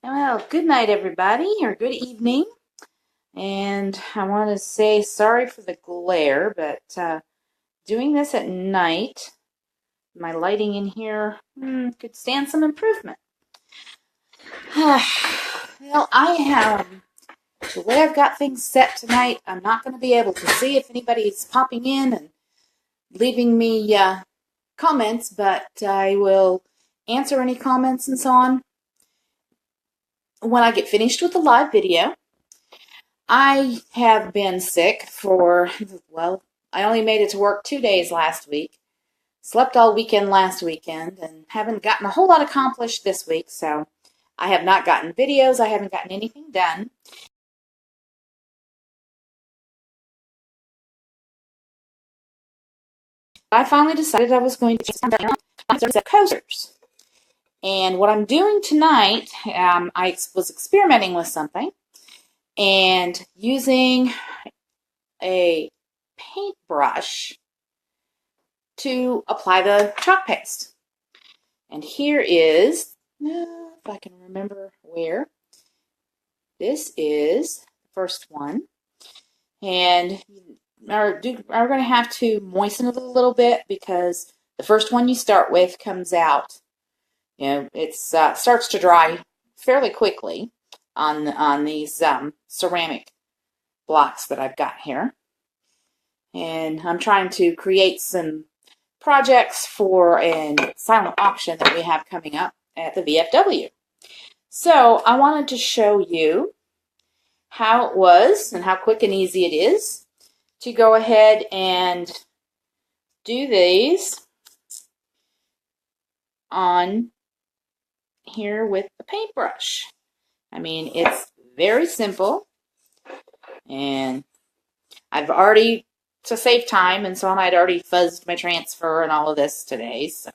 Well, good night, everybody, or good evening. And I want to say sorry for the glare, but doing this at night, my lighting in here could stand some improvement. Well, the way I've got things set tonight, I'm not going to be able to see if anybody's popping in and leaving me comments, but I will answer any comments and so on when I get finished with the live video. I have been sick well, I only made it to work 2 days last week, slept all weekend last weekend, and haven't gotten a whole lot accomplished this week, so I have not gotten videos, I haven't gotten anything done. I finally decided I was going to start coasters. And what I'm doing tonight, I was experimenting with something and using a paintbrush to apply the chalk paste. And here is, if I can remember where, this is the first one. And we're going to have to moisten it a little bit because the first one you start with comes out, it starts to dry fairly quickly on these ceramic blocks that I've got here. And I'm trying to create some projects for a silent auction that we have coming up at the VFW. So I wanted to show you how it was and how quick and easy it is to go ahead and do these on here with the paintbrush. I mean, it's very simple, and I've already, to save time and so on, I'd already fuzzed my transfer and all of this today. So,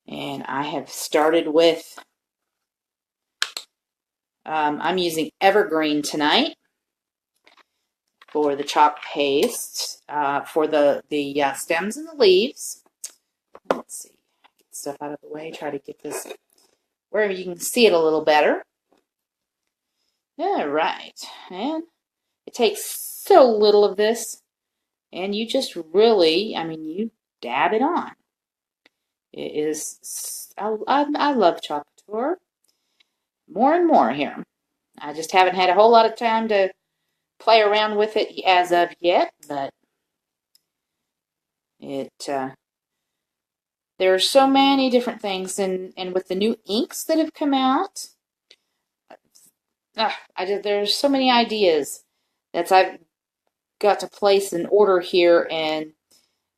and I have started with, I'm using Evergreen tonight for the chalk paste, for the stems and the leaves. Let's see, get stuff out of the way, try to get this where you can see it a little better. All right, and it takes so little of this, and you just really, you dab it on. It is, I love Chalk Couture more and more here. I just haven't had a whole lot of time to play around with it as of yet, but there are so many different things, and with the new inks that have come out, there's so many ideas that I've got to place an order here, and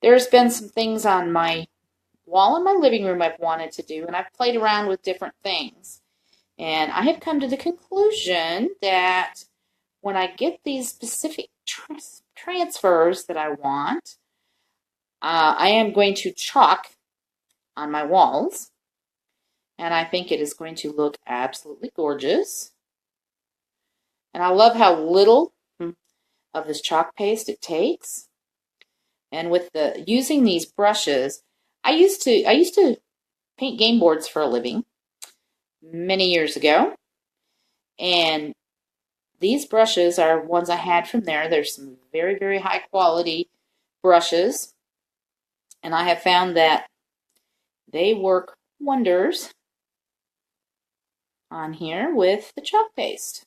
there's been some things on my wall in my living room I've wanted to do, and I've played around with different things. And I have come to the conclusion that when I get these specific transfers that I want, I am going to chalk on my walls, and I think it is going to look absolutely gorgeous. And I love how little of this chalk paste it takes. And with using these brushes, I used to paint game boards for a living many years ago, and these brushes are ones I had from there. There's some very, very high quality brushes, and I have found that they work wonders on here with the chalk paste.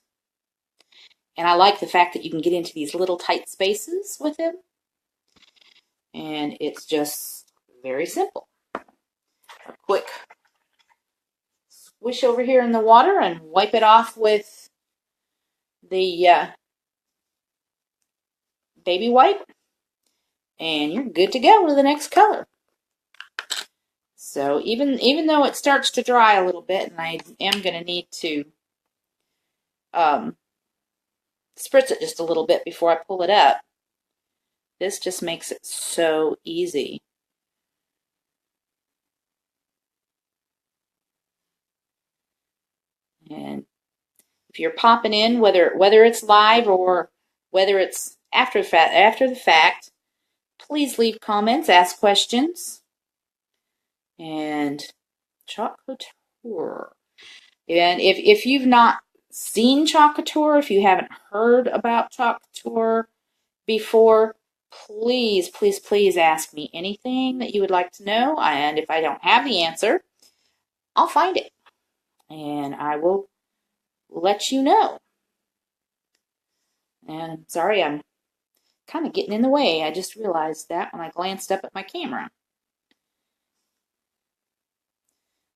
And I like the fact that you can get into these little tight spaces with them, and it's just very simple. A quick swish over here in the water and wipe it off with the baby wipe, and you're good to go to the next color. So even though it starts to dry a little bit, and I am going to need to spritz it just a little bit before I pull it up, this just makes it so easy. And if you're popping in, whether it's live or whether it's after the fact, please leave comments, ask questions. And Chalk Couture. And if you've not seen Chalk Couture, if you haven't heard about Chalk Couture before, please, please, please ask me anything that you would like to know. And if I don't have the answer, I'll find it and I will let you know. And sorry, I'm kind of getting in the way. I just realized that when I glanced up at my camera.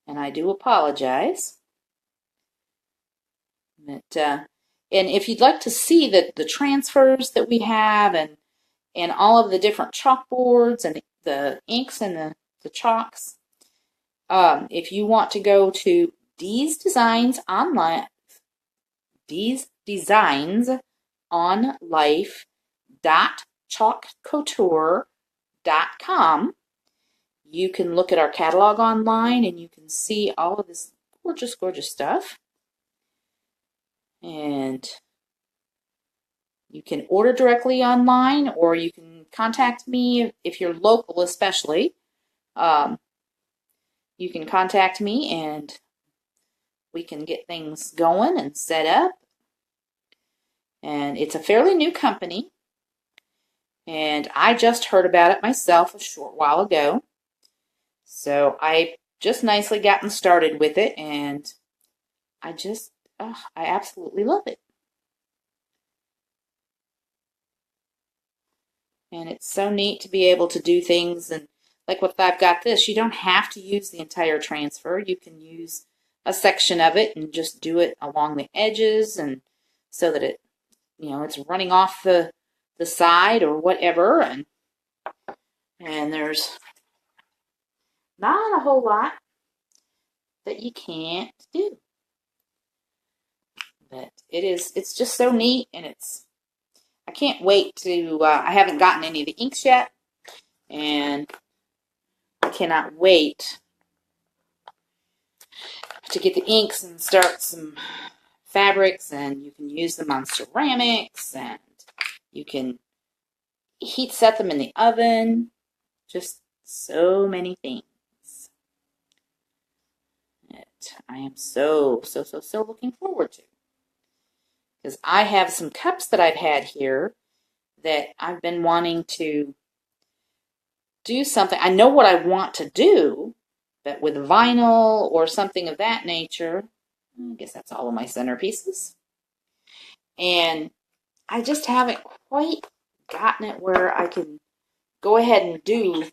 And I do apologize. But, and if you'd like to see the transfers that we have and all of the different chalkboards and the inks and the chalks, if you want to go to Dee's Designs on life.chalkcouture.com, you can look at our catalog online and you can see all of this gorgeous, gorgeous stuff. And you can order directly online, or you can contact me if you're local, especially. You can contact me and we can get things going and set up. And it's a fairly new company, and I just heard about it myself a short while ago. So I just nicely gotten started with it, and I absolutely love it. And it's so neat to be able to do things, and like what I've got this, you don't have to use the entire transfer. You can use a section of it and just do it along the edges, and so that it, it's running off the side or whatever, and there's not a whole lot that you can't do. But it's just so neat, and I can't wait to, I haven't gotten any of the inks yet, and I cannot wait to get the inks and start some fabrics, and you can use them on ceramics, and you can heat set them in the oven. Just so many things that I am so looking forward to. Because I have some cups that I've had here that I've been wanting to do something. I know what I want to do, but with vinyl or something of that nature, I guess that's all of my centerpieces. And I just haven't quite gotten it where I can go ahead and do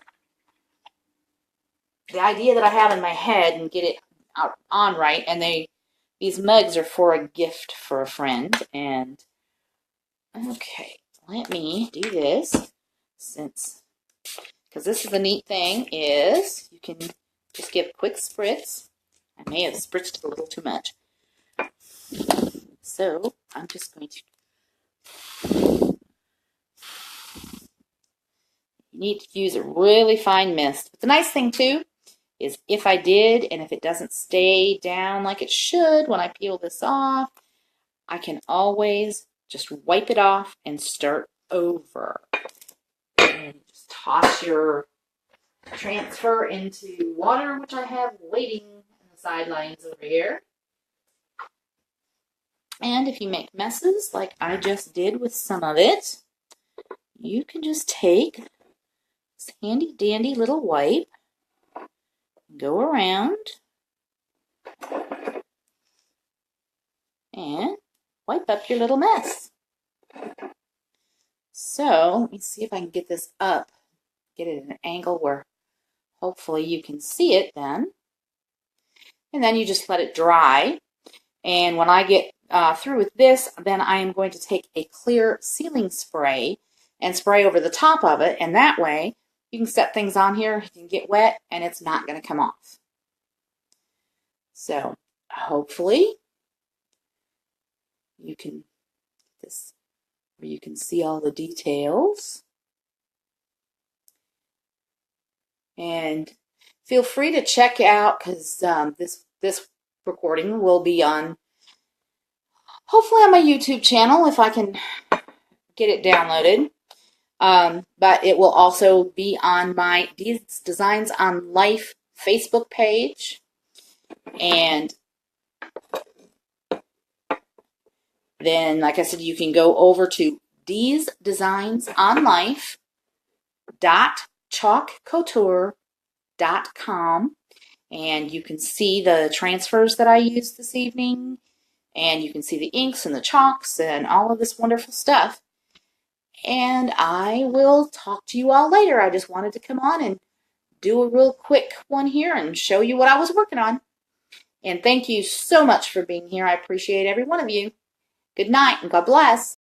the idea that I have in my head and get it on right. And these mugs are for a gift for a friend. And okay, let me do this, because this is the neat thing, is you can just give a quick spritz. I may have spritzed a little too much. So I'm just going to, you need to use a really fine mist. But the nice thing too is if I did, and if it doesn't stay down like it should when I peel this off, I can always just wipe it off and start over. And just toss your transfer into water, which I have waiting on the sidelines over here. And if you make messes like I just did with some of it, you can just take this handy dandy little wipe, go around, and wipe up your little mess. So let me see if I can get this up, get it at an angle where hopefully you can see it then. And then you just let it dry. And when I get through with this, then I am going to take a clear sealing spray and spray over the top of it. And that way you can set things on here, it can get wet, and it's not going to come off. So hopefully you can get this where you can see all the details. And feel free to check out, because this recording will be on, hopefully on my YouTube channel if I can get it downloaded. But it will also be on my Dee's Designs on Life Facebook page. And Then, like I said, you can go over to deesdesignsonlife.chalkcouture.com, and you can see the transfers that I used this evening, and you can see the inks and the chalks and all of this wonderful stuff. And I will talk to you all later. I just wanted to come on and do a real quick one here and show you what I was working on. And thank you so much for being here. I appreciate every one of you. Good night and God bless.